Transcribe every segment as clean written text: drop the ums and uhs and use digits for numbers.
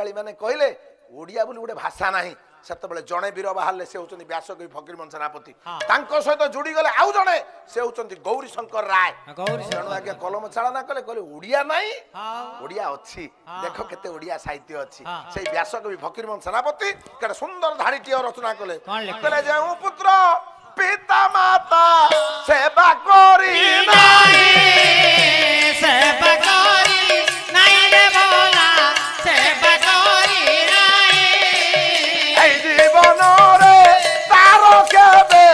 ବଙ୍ଗାଳୀ ମାନେ କହିଲେ ଓଡ଼ିଆ ବୋଲି ଗୋଟେ ଭାଷା ନାହିଁ ସେତେବେଳେ ଜଣେ ବୀର ବାହାରିଲେ ସେ ହଉଛନ୍ତି ବ୍ୟାସକବି ଫକୀରମୋହନ ସେନାପତି ତାଙ୍କ ସହିତ ଯୋଡ଼ି ଗଲେ ଆଉ ଜଣେ ସେ ହଉଛନ୍ତି ଗୌରୀ ଶଙ୍କର ରାୟ ତେଣୁ ଆଜ୍ଞା କଲମ ଚାଳନା କଲେ କହିଲେ ଓଡ଼ିଆ ନାହିଁ ଓଡ଼ିଆ ଅଛି ଦେଖ କେତେ ଓଡ଼ିଆ ସାହିତ୍ୟ ଅଛି ସେଇ ବ୍ୟାସକବି ଫକୀରମୋହନ ସେନାପତି କେତେ ସୁନ୍ଦର ଧାଡ଼ିଟିଏ ରଚନା କଲେ କହିଲେ ଯେଉଁ ପୁତ୍ର ପିତା ମାତା ସେବା କରି ନାହିଁ ସେବା କରି ନାହିଁ ରେ ଭଲା ସେବା କରି ନାହିଁ এই জীবনরে তার কেবে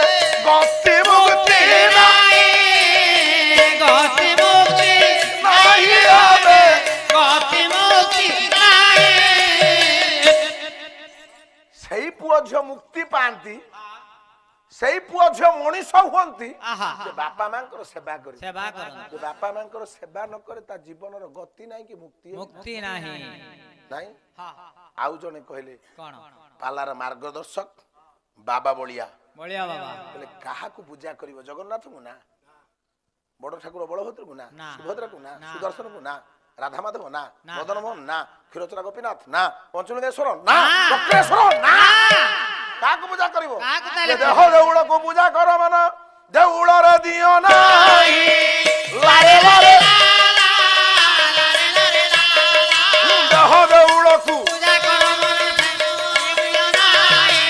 গতি মুক্তি ନାହିଁ ଗତି ମୁକ୍ତି নাই হবে ଗତି ମୁକ୍ତି ନାହିଁ সেই পুଅ ঝିଅ মুক্তি পাଆନ୍ତି সেই পুଅ ଝିଅ ମଣିଷ ହୁଅନ୍ତି ଯେ ବାପା ମାଙ୍କର ସେବା କରି ସେବା କରନ୍ତି ଯେ ବାପା ମାଙ୍କର ସେବା ନ କରେ ତା ଜୀବନର ଗତି ନାହିଁ କି ମୁକ୍ତି ମୁକ୍ତି ନାହିଁ ନାହିଁ ଆଉ ଜଣେ କହିଲେ କଣ ପାଲାର ମାର୍ଗଦର୍ଶକ ବାବା ବଳିଆ ବଳିଆ ବାବା କହିଲେ କାହାକୁ ପୂଜା କରିବ ଜଗନ୍ନାଥଙ୍କୁ ନା ବଡ ଠାକୁର ବଳଭଦ୍ରକୁ ନା ସୁଭଦ୍ରାକୁ ନା ସୁଦର୍ଶନକୁ ନା ରାଧାମାଧବ ନା ମଦନ ମୋହନ ନା କ୍ଷୀରଚୋରା ଗୋପୀନାଥ ନା ପଞ୍ଚଲିଙ୍ଗେଶ୍ୱର ନା ଚକ୍ରେଶ୍ୱର ନା କାହାକୁ ପୂଜା କରିବ ଦେହ ଦେଉଳକୁ ପୂଜା କର ମାନ ଦେଉଳରେ ଦିଅ ନାହିଁ ଲାରେ ଲାରେ ଦେହ ଦେଉଳକୁ ପୂଜା କର ମନ ଦିଅ ନାହିଁ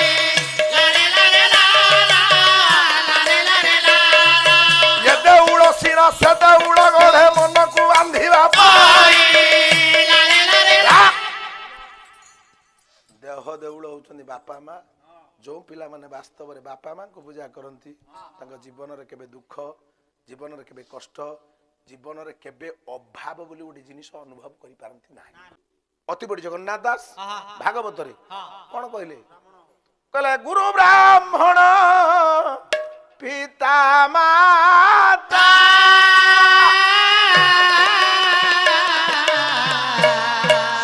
ଲାରେ ଲାରେ ଲାରେ ଲାରେ ଏ ଦେଉଳ ଶିର ସେ ଦେଉଳ ଗଢ଼େ ମନକୁ ବାନ୍ଧିବା ପାଇଁ ଦେହ ଦେଉଳ ହଉଛନ୍ତି ବାପା ମା ଯେଉଁ ପିଲାମାନେ ବାସ୍ତବରେ ବାପା ମାଙ୍କୁ ପୂଜା କରନ୍ତି ତାଙ୍କ ଜୀବନରେ କେବେ ଦୁଃଖ ଜୀବନରେ କେବେ କଷ୍ଟ ଜୀବନରେ କେବେ ଅଭାବ ବୋଲି ଗୋଟେ ଜିନିଷ ଅନୁଭବ କରିପାରନ୍ତି ନାହିଁ ଅତି ବଡ଼ି ଜଗନ୍ନାଥ ଦାସ ଭାଗବତରେ କଣ କହିଲେ କହିଲେ ଗୁରୁ ବ୍ରାହ୍ମଣ ପିତା ମାତା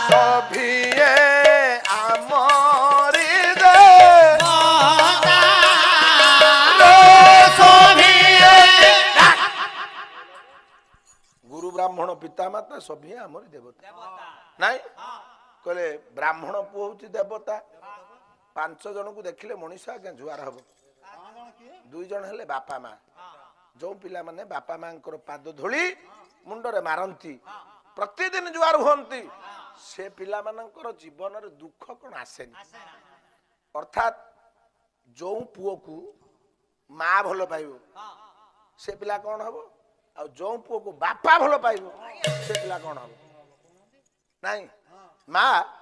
সভিয়ে আমরি দে গুরু ব্রাহ্মণ পিতা মাতা সভিয়ে আমরি দেবতা নাই কলে ব্রাহ্মণ পুଅ হচ্ছে দেবতা 5 জনକୁ ଦେଖିଲେ ମଣିଷ ଆଜ୍ଞା ଜୁହାର ହବ 2 ଜଣ ହେଲେ ବାପା ମା ଯୋଉ ପିଲାମାନେ ବାପା ମାଙ୍କର ପାଦ ଧୂଳି ମୁଣ୍ଡରେ ମାରନ୍ତି ପ୍ରତିଦିନ ଜୁହାର ହୁଅନ୍ତି ସେ ପିଲାମାନଙ୍କର ଜୀବନରେ ଦୁଃଖ କଣ ଆସେନି ଅର୍ଥାତ ଯୋଉ ପୁଅକୁ ମା ଭଲ ପାଇବ ସେ ପିଲା କଣ ହବ ଆଉ ଯୋଉ ପୁଅକୁ ବାପା ଭଲ ପାଇବ ସେ ପିଲା କଣ ହବ ନାଇଁ ମା